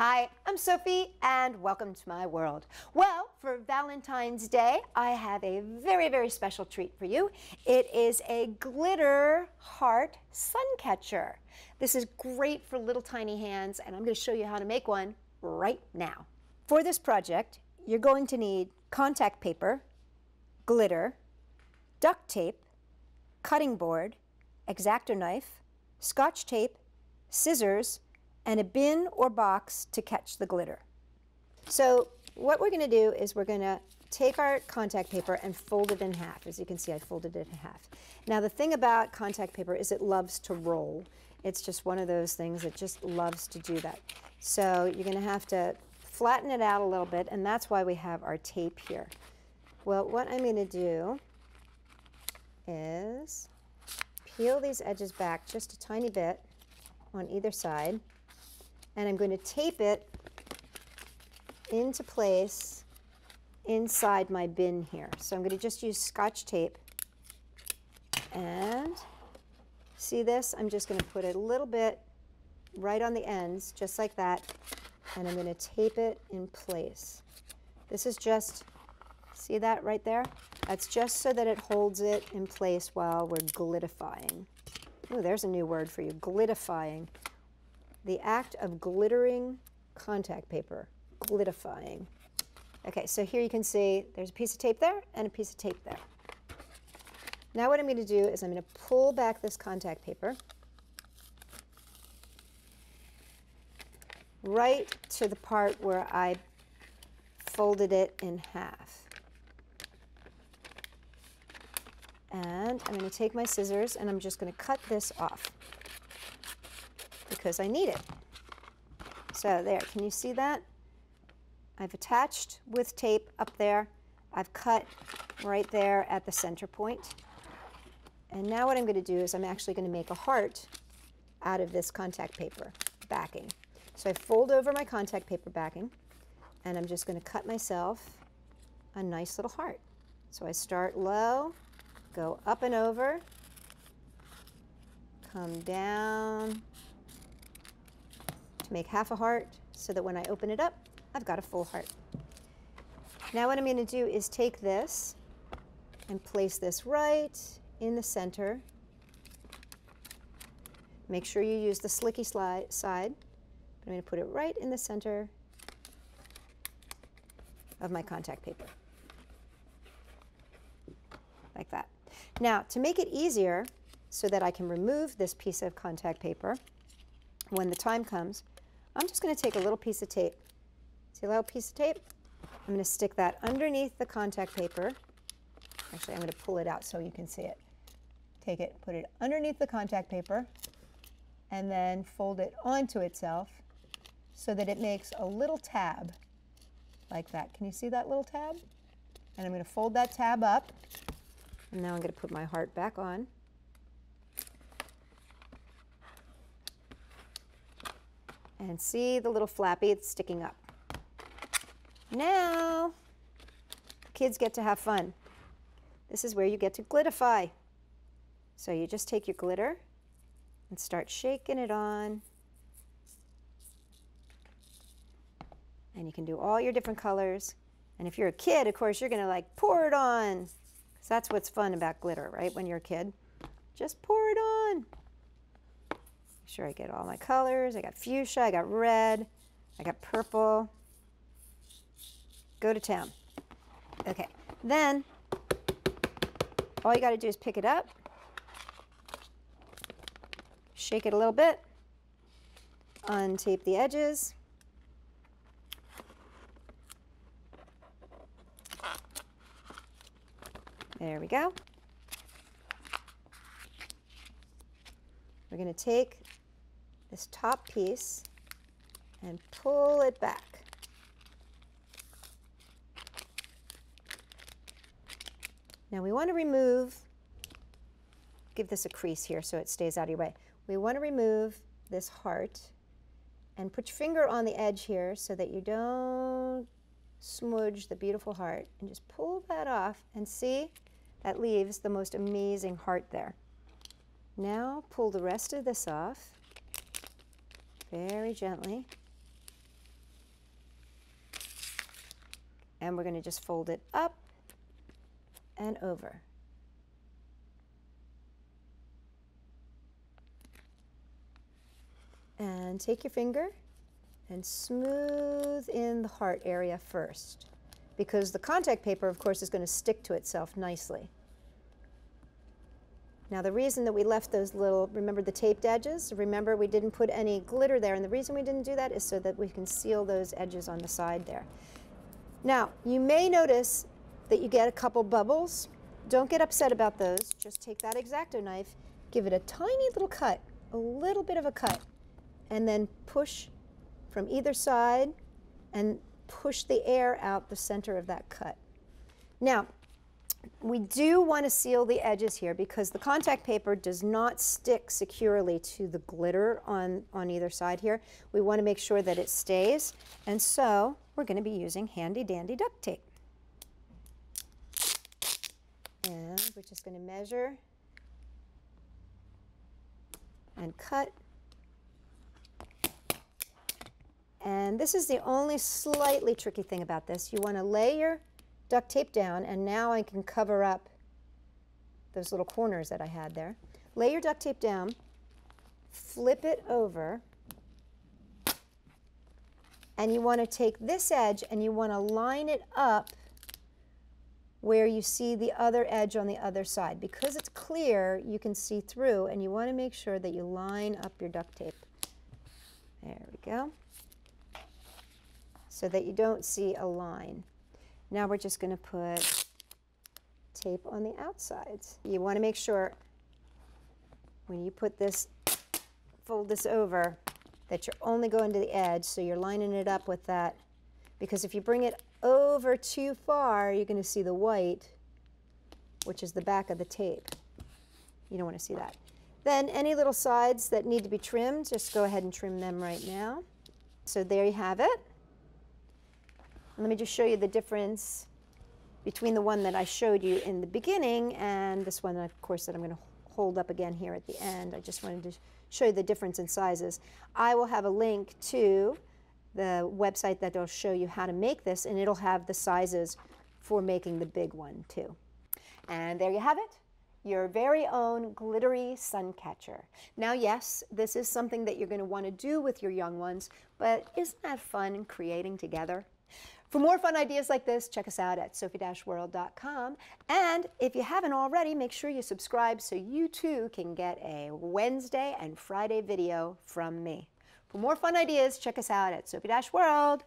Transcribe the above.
Hi, I'm Sophie and welcome to my world. Well, for Valentine's Day, I have a very special treat for you. It is a glitter heart sun catcher. This is great for little tiny hands and I'm going to show you how to make one right now. For this project, you're going to need contact paper, glitter, duct tape, cutting board, X-Acto knife, Scotch tape, scissors, and a bin or box to catch the glitter. So what we're going to do is we're going to take our contact paper and fold it in half. As you can see, I folded it in half. Now the thing about contact paper is it loves to roll. It's just one of those things that just loves to do that. So you're going to have to flatten it out a little bit, and that's why we have our tape here. Well, what I'm going to do is peel these edges back just a tiny bit on either side. And I'm going to tape it into place inside my bin here. So I'm going to just use Scotch tape. And see this? I'm just going to put a little bit right on the ends, just like that. And I'm going to tape it in place. This is just, see that right there? That's just so that it holds it in place while we're glittifying. Oh, there's a new word for you, glittifying. The act of glittering contact paper, glittifying. Okay, so here you can see there's a piece of tape there and a piece of tape there. Now what I'm going to do is I'm going to pull back this contact paper right to the part where I folded it in half. And I'm going to take my scissors and I'm just going to cut this off, because I need it. So there, can you see that? I've attached with tape up there. I've cut right there at the center point. And now what I'm going to do is I'm actually going to make a heart out of this contact paper backing. So I fold over my contact paper backing and I'm just going to cut myself a nice little heart. So I start low, go up and over, come down, make half a heart so that when I open it up, I've got a full heart. Now what I'm going to do is take this and place this right in the center. Make sure you use the slicky side, but I'm going to put it right in the center of my contact paper. Like that. Now, to make it easier so that I can remove this piece of contact paper when the time comes, I'm just going to take a little piece of tape. See a little piece of tape? I'm going to stick that underneath the contact paper. Actually, I'm going to pull it out so you can see it. Take it, put it underneath the contact paper, and then fold it onto itself so that it makes a little tab like that. Can you see that little tab? And I'm going to fold that tab up, and now I'm going to put my heart back on. And see the little flappy, it's sticking up. Now, kids get to have fun. This is where you get to glittify. So you just take your glitter and start shaking it on. And you can do all your different colors. And if you're a kid, of course, you're going to like pour it on. Because that's what's fun about glitter, right? When you're a kid, just pour it on. Make sure I get all my colors. I got fuchsia, I got red, I got purple. Go to town. Okay, then all you got to do is pick it up, shake it a little bit, untape the edges. There we go. We're going to take this top piece and pull it back. Now we want to remove, give this a crease here so it stays out of your way. We want to remove this heart and put your finger on the edge here so that you don't smudge the beautiful heart, and just pull that off and see that leaves the most amazing heart there. Now pull the rest of this off very gently. And we're going to just fold it up and over. And take your finger and smooth in the heart area first, because the contact paper, of course, is going to stick to itself nicely. Now the reason that we left those little, remember the taped edges? Remember we didn't put any glitter there, and the reason we didn't do that is so that we can seal those edges on the side there. Now you may notice that you get a couple bubbles. Don't get upset about those. Just take that X-Acto knife, give it a tiny little cut, a little bit of a cut, and then push from either side and push the air out the center of that cut. Now, we do want to seal the edges here because the contact paper does not stick securely to the glitter on either side here. We want to make sure that it stays, and so we're going to be using handy dandy duct tape. And we're just going to measure and cut. And this is the only slightly tricky thing about this. You want to lay your duct tape down, and now I can cover up those little corners that I had there. Lay your duct tape down, flip it over, and you want to take this edge and you want to line it up where you see the other edge on the other side. Because it's clear, you can see through, and you want to make sure that you line up your duct tape. There we go. So that you don't see a line. Now we're just going to put tape on the outsides. You want to make sure when you put this, fold this over, that you're only going to the edge, so you're lining it up with that. Because if you bring it over too far, you're going to see the white, which is the back of the tape. You don't want to see that. Then any little sides that need to be trimmed, just go ahead and trim them right now. So there you have it. Let me just show you the difference between the one that I showed you in the beginning and this one, of course, that I'm going to hold up again here at the end. I just wanted to show you the difference in sizes. I will have a link to the website that will show you how to make this, and it'll have the sizes for making the big one too. And there you have it, your very own glittery sun catcher. Now yes, this is something that you're going to want to do with your young ones, but isn't that fun creating together? For more fun ideas like this, check us out at Sophie-World.com. And if you haven't already, make sure you subscribe so you too can get a Wednesday and Friday video from me. For more fun ideas, check us out at Sophie-World.com.